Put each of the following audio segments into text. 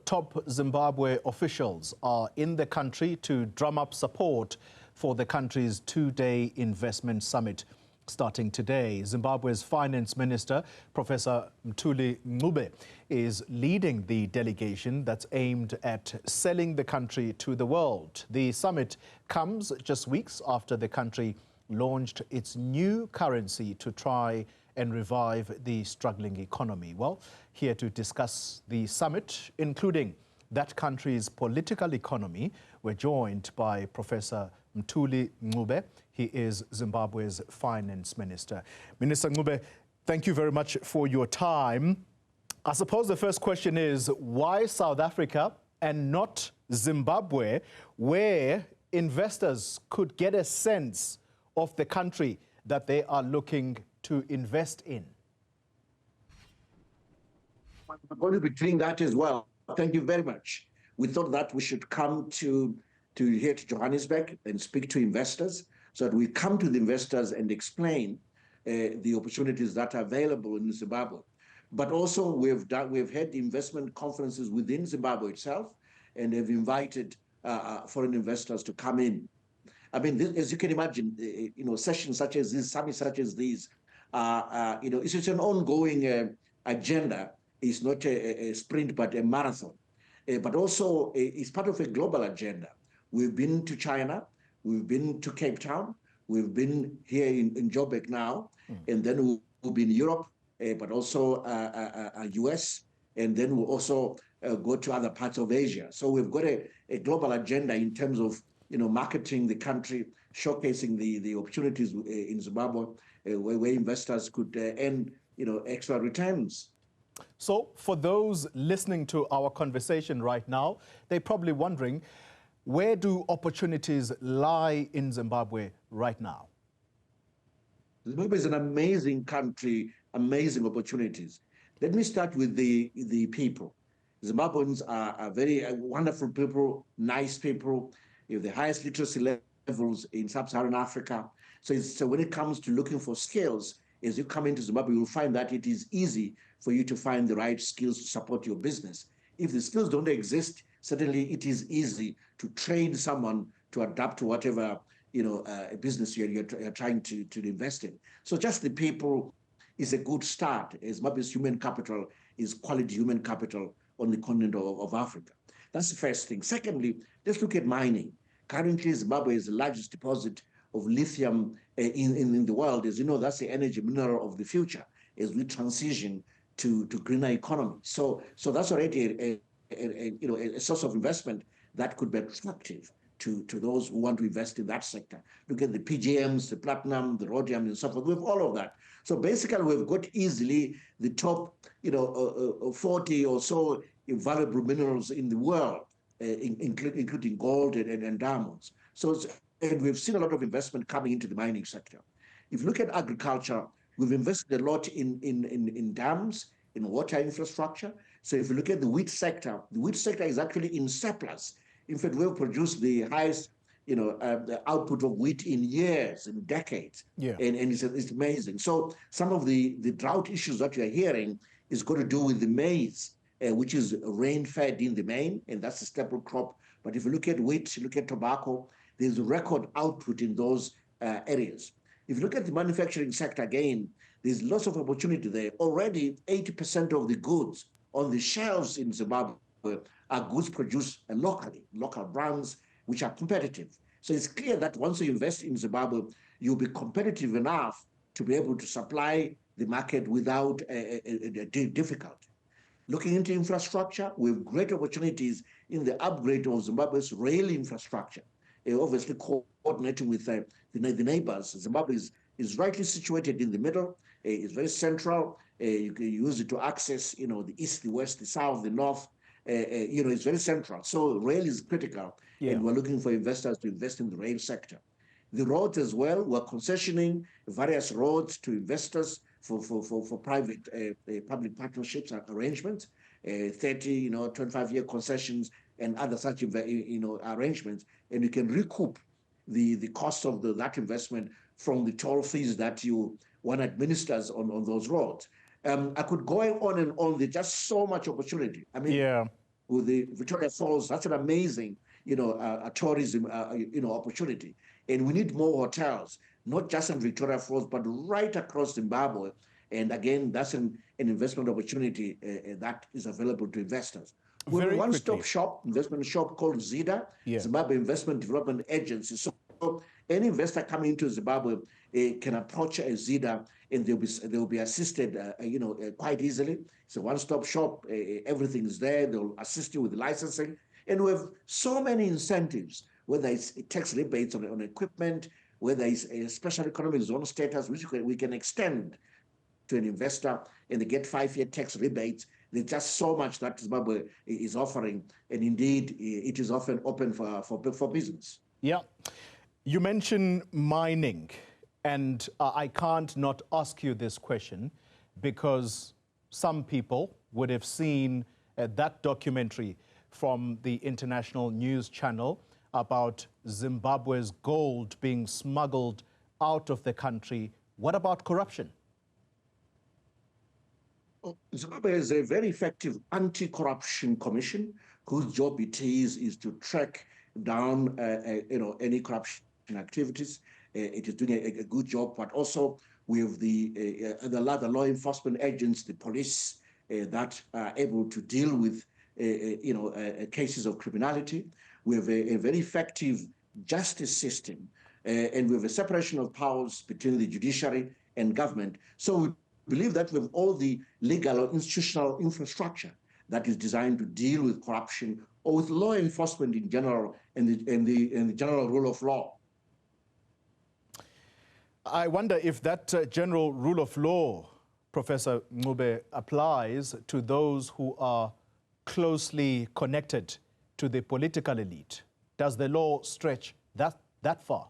Top Zimbabwe officials are in the country to drum up support for the country's two-day investment summit starting today. Zimbabwe's Finance Minister, Professor Mthuli Ncube, is leading the delegation that's aimed at selling the country to the world. The summit comes just weeks after the country launched its new currency to try and revive the struggling economy. Well, here to discuss the summit, including that country's political economy, we're joined by Professor Mthuli Ncube. He is Zimbabwe's Finance Minister. Minister Ncube, thank you very much for your time. I suppose the first question is, why South Africa and not Zimbabwe, where investors could get a sense of the country that they are looking to invest in? I'm going to be doing that as well. Thank you very much. We thought that we should come to here to Johannesburg and speak to investors, so that we come to the investors and explain the opportunities that are available in Zimbabwe. But also we've had investment conferences within Zimbabwe itself, and have invited foreign investors to come in. I mean, as you can imagine, sessions such as this, summits such as these, it's an ongoing agenda. It's not a sprint, but a marathon. But also, it's part of a global agenda. We've been to China, we've been to Cape Town, we've been here in Joburg now, and then we'll be in Europe, but also US, and then we'll also go to other parts of Asia. So we've got a global agenda in terms of marketing the country, showcasing the opportunities in Zimbabwe, where investors could earn extra returns. So for those listening to our conversation right now, they're probably wondering, where do opportunities lie in Zimbabwe right now? Zimbabwe is an amazing country, amazing opportunities. Let me start with the people. Zimbabweans are very wonderful people, nice people. You have the highest literacy levels in sub-Saharan Africa. So when it comes to looking for skills, as you come into Zimbabwe, you'll find that it is easy for you to find the right skills to support your business. If the skills don't exist, certainly it is easy to train someone to adapt to whatever business you're trying to invest in. So just the people is a good start. Zimbabwe's human capital is quality human capital on the continent of Africa. That's the first thing. Secondly, let's look at mining. Currently, Zimbabwe is the largest deposit of lithium in the world. As you know, that's the energy mineral of the future as we transition to greener economy. So that's already a source of investment that could be attractive to those who want to invest in that sector. Look at the PGMs, the platinum, the rhodium, and so forth. We have all of that. So basically, we've got easily the top 40 or so valuable minerals in the world, including gold and diamonds. And we've seen a lot of investment coming into the mining sector. If you look at agriculture, we've invested a lot in dams, in water infrastructure. So if you look at the wheat sector is actually in surplus. In fact, we've produced the highest the output of wheat in years, in decades. Yeah. And it's amazing. So some of the drought issues that you're hearing is got to do with the maize, which is rain-fed in the main, and that's a staple crop. But if you look at wheat, you look at tobacco, there's record output in those areas. If you look at the manufacturing sector again, there's lots of opportunity there. Already, 80% of the goods on the shelves in Zimbabwe are goods produced locally, local brands, which are competitive. So it's clear that once you invest in Zimbabwe, you'll be competitive enough to be able to supply the market without a difficulty. Looking into infrastructure, we have great opportunities in the upgrade of Zimbabwe's rail infrastructure. Obviously coordinating with the neighbors. Zimbabwe is rightly situated in the middle. It's very central. You can use it to access, the east, the west, the south, the north. It's very central. So rail is critical, and we're looking for investors to invest in the rail sector. The roads as well, we're concessioning various roads to investors for private public partnerships arrangements, 30, 25-year concessions and other such arrangements, and you can recoup the cost of that investment from the toll fees that one administers on those roads. I could go on and on. There's just so much opportunity. I mean, with the Victoria Falls. That's an amazing, tourism, opportunity. And we need more hotels, not just in Victoria Falls, but right across Zimbabwe. And again, that's an investment opportunity that is available to investors. We have a one-stop shop, investment shop called ZIDA, Zimbabwe Investment Development Agency. So any investor coming into Zimbabwe can approach a ZIDA and they'll be assisted, quite easily. It's a one-stop shop. Everything is there. They'll assist you with licensing. And we have so many incentives, whether it's tax rebates on equipment, whether it's a special economic zone status, which we can extend to an investor, and they get 5-year tax rebates. There's just so much that Zimbabwe is offering, and indeed, it is often open for business. Yeah. You mentioned mining, and I can't not ask you this question because some people would have seen that documentary from the international news channel about Zimbabwe's gold being smuggled out of the country. What about corruption? Zimbabwe has a very effective anti-corruption commission whose job it is to track down, any corruption activities. It is doing a good job, but also we have the law enforcement agents, the police, that are able to deal with, cases of criminality. We have a very effective justice system, and we have a separation of powers between the judiciary and government. So we believe that we have all the legal or institutional infrastructure that is designed to deal with corruption or with law enforcement in general and the general rule of law. I wonder if that general rule of law, Professor Ncube, applies to those who are closely connected to the political elite. Does the law stretch that far?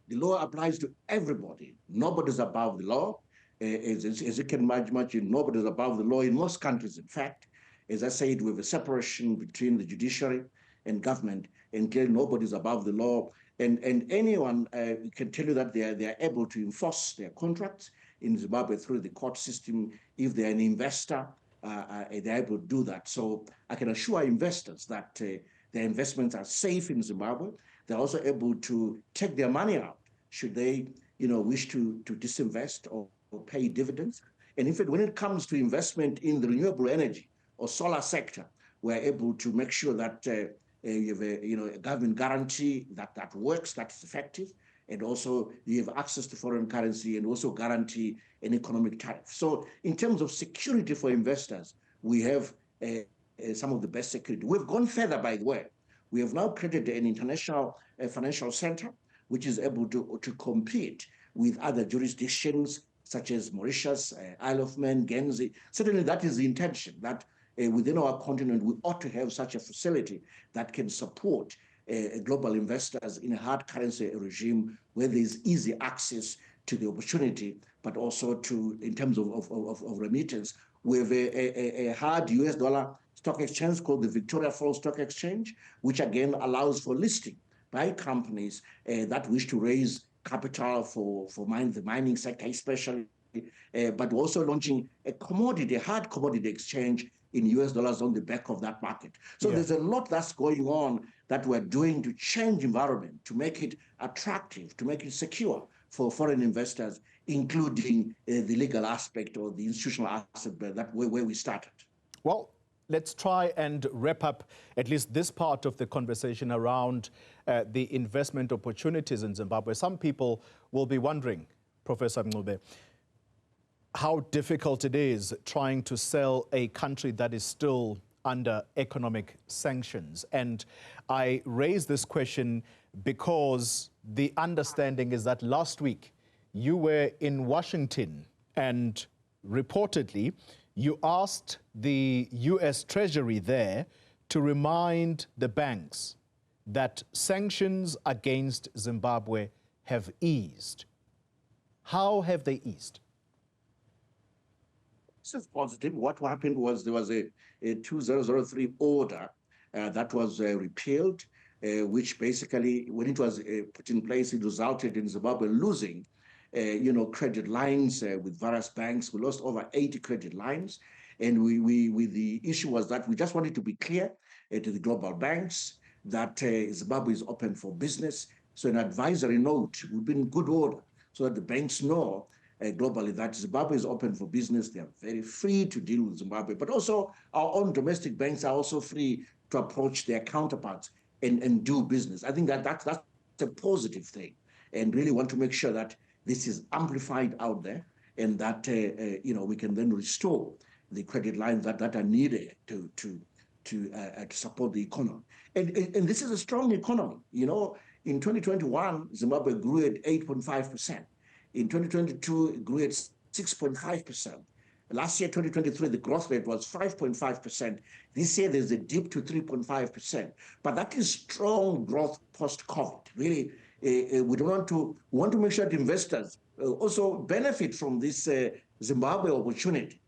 The law applies to everybody. Nobody's above the law. As you can imagine, nobody's above the law in most countries. In fact, as I said, we have a separation between the judiciary and government, and clearly nobody's above the law. And anyone can tell you that they are able to enforce their contracts in Zimbabwe through the court system. If they're an investor, they're able to do that. So I can assure investors that their investments are safe in Zimbabwe. They're also able to take their money out should they, wish to disinvest or pay dividends. And in fact, when it comes to investment in the renewable energy or solar sector, we're able to make sure that you have a government guarantee that works, that's effective, and also you have access to foreign currency and also guarantee an economic tariff. So in terms of security for investors, we have some of the best security. We've gone further, by the way. We have now created an international financial center, which is able to compete with other jurisdictions such as Mauritius, Isle of Man, Guernsey. Certainly that is the intention, that within our continent, we ought to have such a facility that can support global investors in a hard currency regime where there's easy access to the opportunity, but also in terms of remittance. We have a hard US dollar stock exchange called the Victoria Falls Stock Exchange, which again allows for listing by companies that wish to raise capital for the mining sector especially, but also launching a hard commodity exchange in US dollars on the back of that market. So there's a lot that's going on that we're doing to change environment, to make it attractive, to make it secure for foreign investors, including the legal aspect or the institutional aspect where we started. Well, let's try and wrap up at least this part of the conversation around the investment opportunities in Zimbabwe. Some people will be wondering, Professor Ncube, how difficult it is trying to sell a country that is still under economic sanctions. And I raise this question because the understanding is that last week you were in Washington and reportedly you asked the US Treasury there to remind the banks that sanctions against Zimbabwe have eased. How have they eased? This is positive. What happened was there was a 2003 order that was repealed, which basically, when it was put in place, it resulted in Zimbabwe losing, credit lines with various banks. We lost over 80 credit lines. And the issue was that we just wanted to be clear to the global banks that Zimbabwe is open for business. So an advisory note would be in good order so that the banks know globally that Zimbabwe is open for business. They are very free to deal with Zimbabwe, but also our own domestic banks are also free to approach their counterparts and do business. I think that's a positive thing, and really want to make sure that this is amplified out there, and that we can then restore the credit lines that are needed to support the economy. And this is a strong economy. In 2021, Zimbabwe grew at 8.5%. In 2022, it grew at 6.5%. Last year, 2023, the growth rate was 5.5%. This year, there's a dip to 3.5%. But that is strong growth post-COVID. Really, we want to make sure that investors also benefit from this Zimbabwe opportunity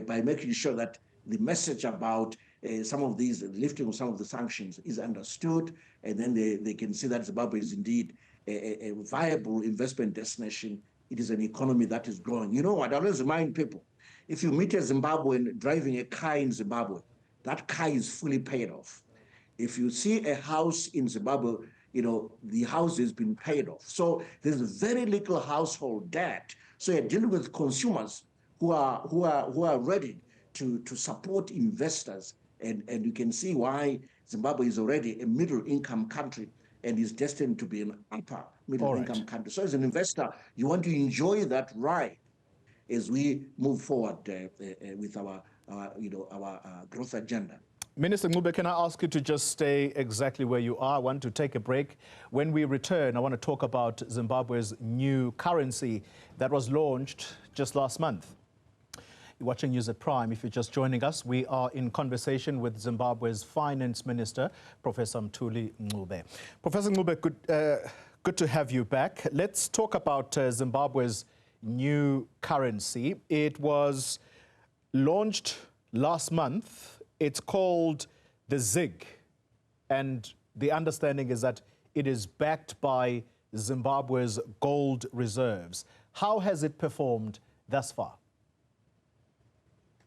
by making sure that the message about some of these, lifting of some of the sanctions is understood, and then they can see that Zimbabwe is indeed a viable investment destination. It is an economy that is growing. You know what? I always remind people, if you meet a Zimbabwean driving a car in Zimbabwe, that car is fully paid off. If you see a house in Zimbabwe, the house has been paid off. So there's very little household debt. So you're dealing with consumers who are ready to support investors. And you can see why Zimbabwe is already a middle-income country and is destined to be an upper middle-income country. So as an investor, you want to enjoy that ride as we move forward with our growth agenda. Minister Ncube, can I ask you to just stay exactly where you are? I want to take a break. When we return, I want to talk about Zimbabwe's new currency that was launched just last month. You're watching News at Prime. If you're just joining us, we are in conversation with Zimbabwe's Finance Minister, Professor Mthuli Ncube. Professor Ncube, good to have you back. Let's talk about Zimbabwe's new currency. It was launched last month. It's called the ZiG, and the understanding is that it is backed by Zimbabwe's gold reserves. How has it performed thus far?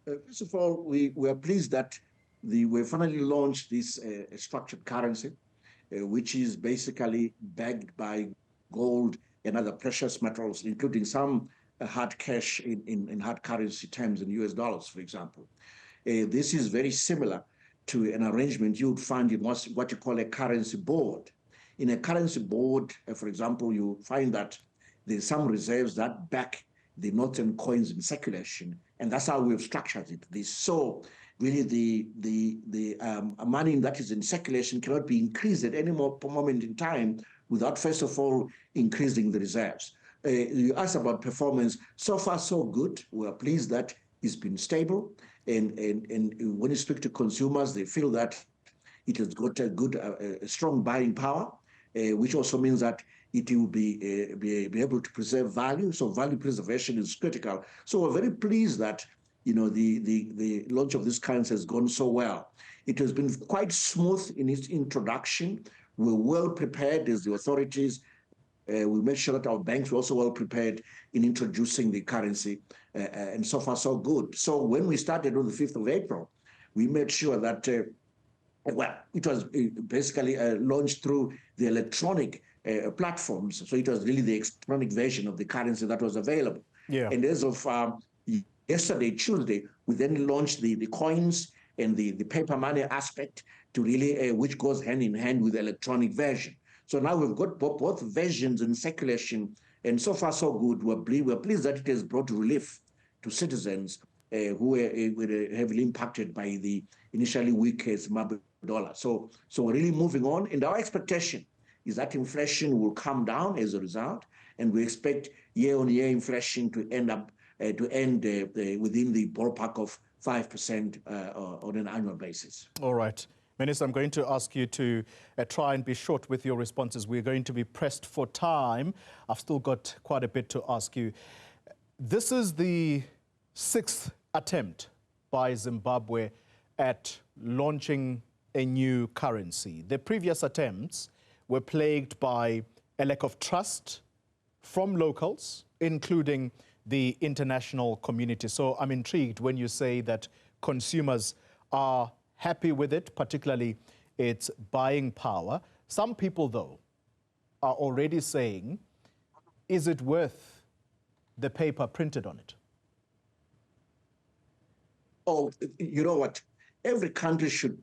First of all, we are pleased that we finally launched this structured currency, which is basically backed by gold and other precious metals, including some hard cash in hard currency terms in US dollars, for example. This is very similar to an arrangement you would find in what you call a currency board. In a currency board, for example, you find that there's some reserves that back the notes and coins in circulation, and that's how we've structured it. So really the money that is in circulation cannot be increased at any more moment in time without first of all increasing the reserves. You asked about performance. So far, so good. We are pleased that it's been stable. And when you speak to consumers, they feel that it has got a good, strong buying power, which also means that it will be able to preserve value. So value preservation is critical. So we're very pleased that the launch of this currency has gone so well. It has been quite smooth in its introduction. We're well prepared as the authorities. We made sure that our banks were also well prepared in introducing the currency, and so far so good. So when we started on the 5th of April, we made sure that, it was basically launched through the electronic platforms. So it was really the electronic version of the currency that was available. Yeah. And as of yesterday, Tuesday, we then launched the coins and the paper money aspect to really, which goes hand in hand with the electronic version. So now we've got both versions in circulation, and so far so good. We're pleased that it has brought relief to citizens who were heavily impacted by the initially weak Zimbabwe dollar. So we're really moving on, and our expectation is that inflation will come down as a result, and we expect year-on-year inflation to end within the ballpark of 5% on an annual basis. All right. Minister, I'm going to ask you to try and be short with your responses. We're going to be pressed for time. I've still got quite a bit to ask you. This is the 6th attempt by Zimbabwe at launching a new currency. The previous attempts were plagued by a lack of trust from locals, including the international community. So I'm intrigued when you say that consumers are happy with it, particularly its buying power. Some people, though, are already saying, is it worth the paper printed on it? Oh, you know what? Every country should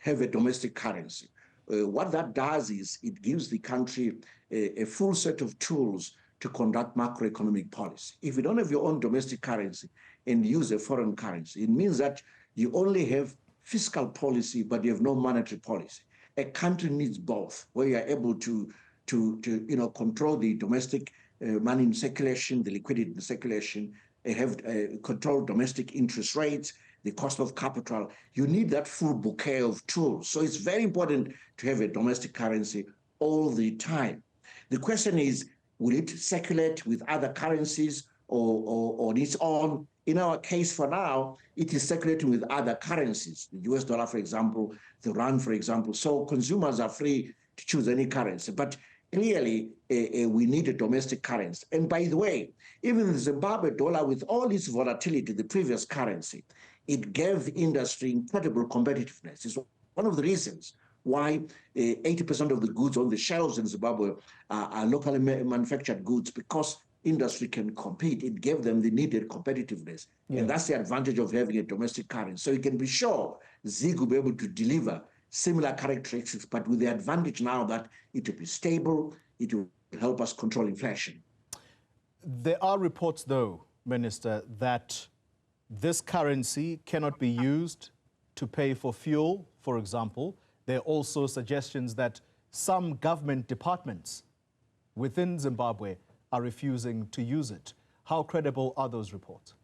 have a domestic currency. What that does is it gives the country a full set of tools to conduct macroeconomic policy. If you don't have your own domestic currency and use a foreign currency, it means that you only have fiscal policy, but you have no monetary policy. A country needs both, where you are able to control the domestic money in circulation, the liquidity in circulation, have control domestic interest rates, the cost of capital. You need that full bouquet of tools. So it's very important to have a domestic currency all the time. The question is, will it circulate with other currencies or on its own? In our case for now, it is circulating with other currencies, the US dollar, for example, the rand, for example. So consumers are free to choose any currency. But clearly, we need a domestic currency. And by the way, even the Zimbabwe dollar, with all its volatility, the previous currency, it gave industry incredible competitiveness. It's one of the reasons why 80% of the goods on the shelves in Zimbabwe are locally manufactured goods, because industry can compete. It gave them the needed competitiveness. Yeah. And that's the advantage of having a domestic currency. So you can be sure ZiG will be able to deliver similar characteristics, but with the advantage now that it will be stable, it will help us control inflation. There are reports, though, Minister, that this currency cannot be used to pay for fuel, for example. There are also suggestions that some government departments within Zimbabwe are refusing to use it. How credible are those reports?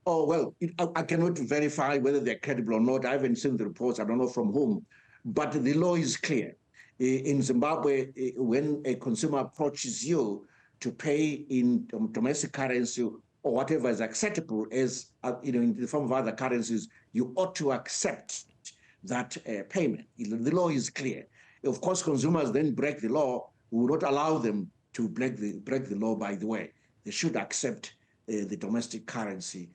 Oh, well, I cannot verify whether they're credible or not. I haven't seen the reports. I don't know from whom. But the law is clear. In Zimbabwe, when a consumer approaches you to pay in domestic currency or whatever is acceptable as in the form of other currencies, you ought to accept that payment. The law is clear. Of course, consumers then break the law. We will not allow them to break the law, by the way. They should accept the domestic currency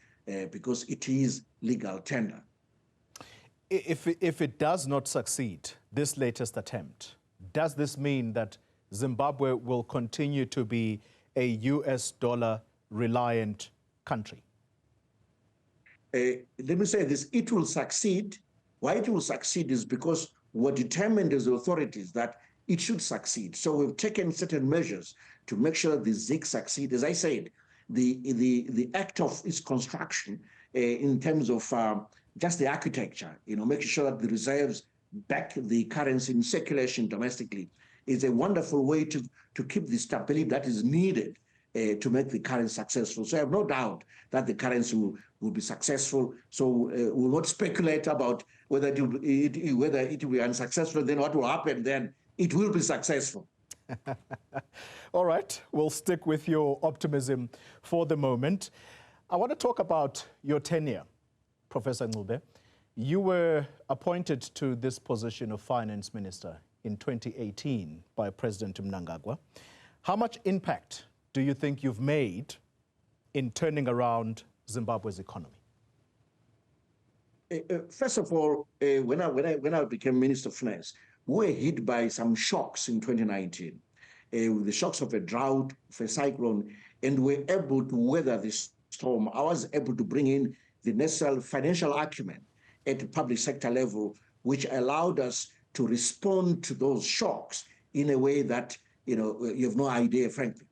because it is legal tender. If it does not succeed, this latest attempt, does this mean that Zimbabwe will continue to be a US dollar reliant country? Let me say this, it will succeed. Why it will succeed is because we're determined as authorities that it should succeed. So we've taken certain measures to make sure the ZiG succeed. As I said, the act of its construction in terms of just the architecture, making sure that the reserves back the currency in circulation domestically is a wonderful way to keep the stability that is needed to make the currency successful. So I have no doubt that the currency will be successful. So we'll not speculate about whether it will be unsuccessful, then what will happen then. It will be successful. All right, we'll stick with your optimism for the moment. I want to talk about your tenure, Professor Ncube. You were appointed to this position of finance minister in 2018 by President Mnangagwa. How much impact do you think you've made in turning around Zimbabwe's economy? First of all, when I became Minister of Finance, we were hit by some shocks in 2019, the shocks of a drought, of a cyclone, and we were able to weather this storm. I was able to bring in the necessary financial acumen at the public sector level, which allowed us to respond to those shocks in a way that you have no idea, frankly.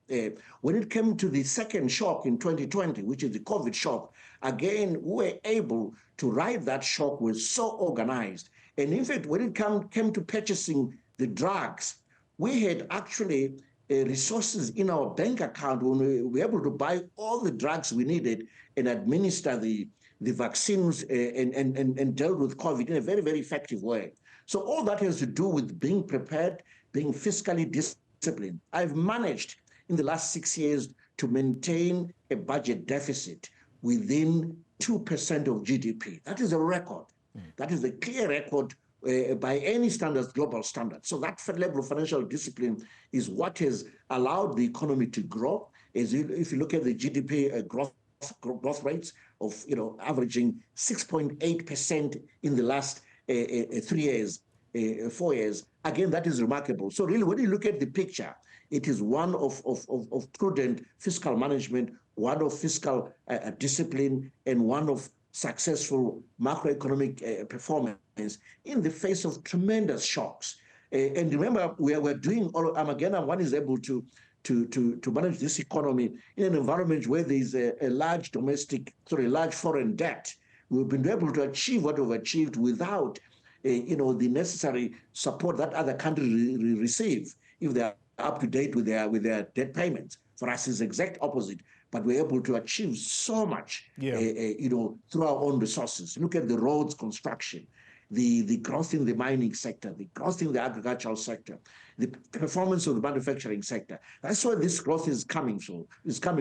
When it came to the second shock in 2020, which is the COVID shock, again, we were able to ride that shock. We're so organized. And in fact, when it came to purchasing the drugs, we had actually resources in our bank account when we were able to buy all the drugs we needed and administer the vaccines and deal with COVID in a very, very effective way. So all that has to do with being prepared, being fiscally disciplined. I've managed in the last 6 years to maintain a budget deficit within 2% of GDP. That is a record. That is a clear record by any standards, global standards. So that level of financial discipline is what has allowed the economy to grow. If you look at the GDP growth rates of, averaging 6.8% in the last 3 years, 4 years, again, that is remarkable. So really, when you look at the picture, it is one of prudent fiscal management, one of fiscal discipline, and one of successful macroeconomic performance in the face of tremendous shocks. And remember, we're doing all. Again, one is able to manage this economy in an environment where there is a large large foreign debt. We've been able to achieve what we've achieved without, the necessary support that other countries receive if they are up to date with their debt payments. For us, it's the exact opposite. But we're able to achieve so much, through our own resources. Look at the roads construction, the growth in the mining sector, the growth in the agricultural sector, the performance of the manufacturing sector. That's where this growth is coming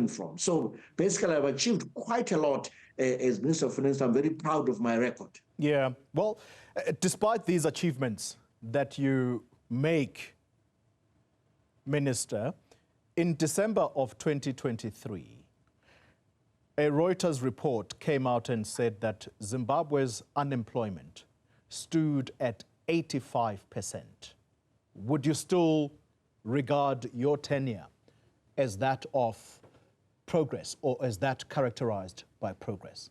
from. So basically, I've achieved quite a lot as Minister of Finance. I'm very proud of my record. Yeah. Well, despite these achievements that you make, Minister, in December of 2023, a Reuters report came out and said that Zimbabwe's unemployment stood at 85%. Would you still regard your tenure as that of progress, or as that characterized by progress?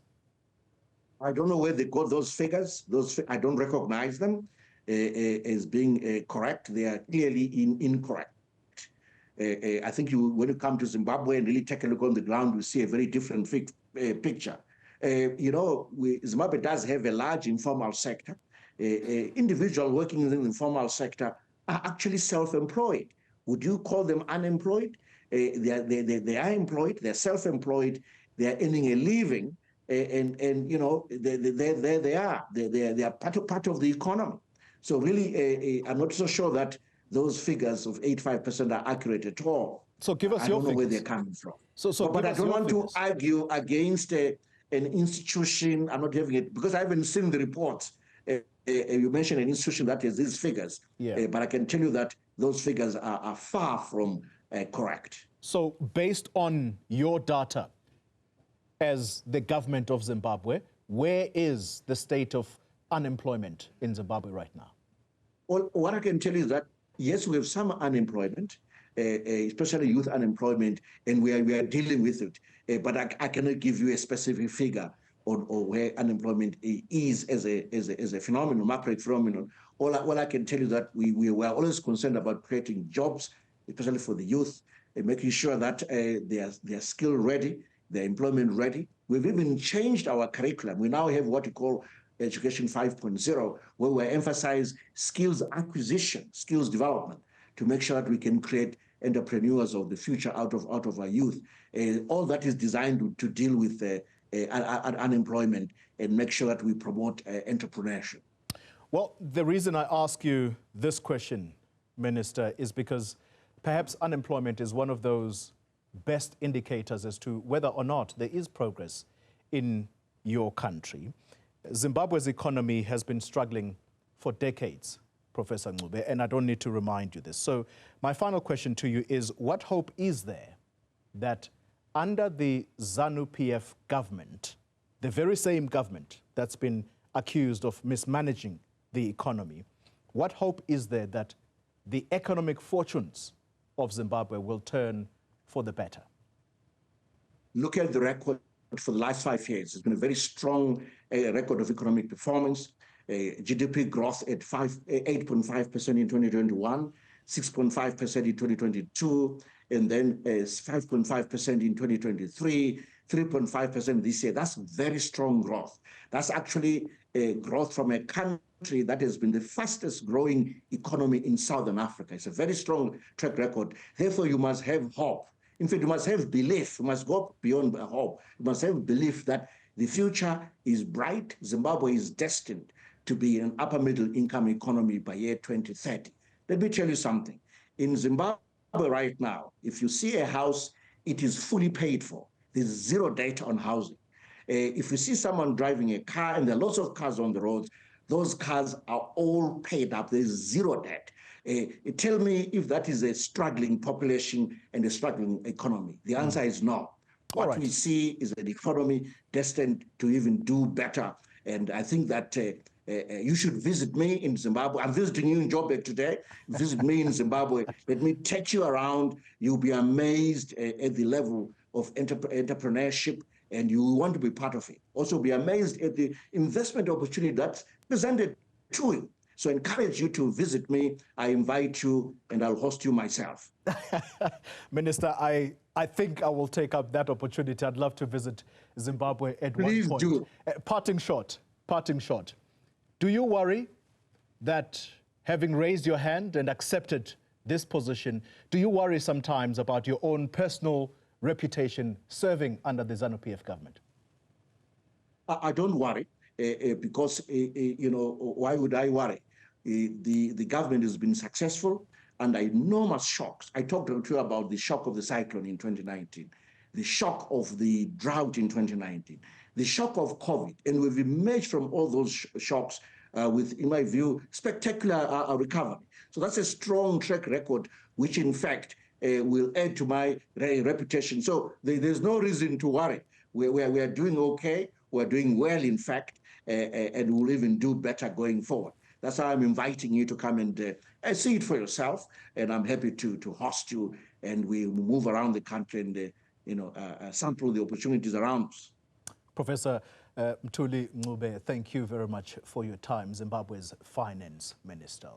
I don't know where they got those figures. I don't recognize them as being correct. They are clearly incorrect. I think when you come to Zimbabwe and really take a look on the ground, we see a very different picture. Zimbabwe does have a large informal sector. Individuals working in the informal sector are actually self-employed. Would you call them unemployed? They are employed. They're self-employed. They are earning a living, and there they are. They are part of the economy. So really, I'm not so sure that those figures of 85% are accurate at all. So give us your figures. I don't know where they're coming from. But I don't want to argue against an institution. I'm not having it because I haven't seen the reports. You mentioned an institution that has these figures, but I can tell you that those figures are far from correct. So based on your data as the government of Zimbabwe, where is the state of unemployment in Zimbabwe right now? Well, what I can tell you is that yes, we have some unemployment, especially youth unemployment, and we are dealing with it. But I cannot give you a specific figure on where unemployment is as a phenomenon, macro phenomenon. All I can tell you is that we were always concerned about creating jobs, especially for the youth, and making sure that they are skill ready, they're employment ready. We've even changed our curriculum. We now have what we call Education 5.0, where we emphasize skills acquisition, skills development, to make sure that we can create entrepreneurs of the future out of our youth. All that is designed to deal with unemployment and make sure that we promote entrepreneurship. Well, the reason I ask you this question, Minister, is because perhaps unemployment is one of those best indicators as to whether or not there is progress in your country. Zimbabwe's economy has been struggling for decades, Professor Ncube, and I don't need to remind you this. So my final question to you is, what hope is there that under the ZANU-PF government, the very same government that's been accused of mismanaging the economy, what hope is there that the economic fortunes of Zimbabwe will turn for the better? Look at the record for the last 5 years. It's been a very strong record of economic performance. GDP growth at 8.5% in 2021, 6.5% in 2022, and then 5.5% in 2023, 3.5% this year. That's very strong growth. That's actually a growth from a country that has been the fastest growing economy in Southern Africa. It's a very strong track record. Therefore, you must have hope. In fact, you must have belief. You must go beyond hope. You must have belief that the future is bright. Zimbabwe is destined to be an upper middle income economy by year 2030. Let me tell you something. In Zimbabwe right now, if you see a house, it is fully paid for. There's zero debt on housing. If you see someone driving a car, and there are lots of cars on the roads, those cars are all paid up. There's zero debt. Tell me if that is a struggling population and a struggling economy. The answer is no. What we see is an economy destined to even do better. And I think that you should visit me in Zimbabwe. I'm visiting you in Joburg today. Visit me in Zimbabwe. Let me take you around. You'll be amazed at the level of entrepreneurship, and you want to be part of it. Also be amazed at the investment opportunity that's presented to you. So I encourage you to visit me. I invite you, and I'll host you myself. Minister, I think I will take up that opportunity. I'd love to visit Zimbabwe at Please one point. do. Parting shot. Do you worry that having raised your hand and accepted this position, do you worry sometimes about your own personal reputation serving under the ZANU-PF government? I don't worry because, why would I worry? The government has been successful under enormous shocks. I talked to you about the shock of the cyclone in 2019, the shock of the drought in 2019, the shock of COVID, and we've emerged from all those shocks with, in my view, spectacular recovery. So that's a strong track record, which in fact will add to my reputation. So there's no reason to worry. We are doing okay. We're doing well, in fact, and we'll even do better going forward. That's why I'm inviting you to come and see it for yourself. And I'm happy to host you, and we move around the country and sample the opportunities around us. Professor Mthuli Ncube, thank you very much for your time, Zimbabwe's Finance Minister.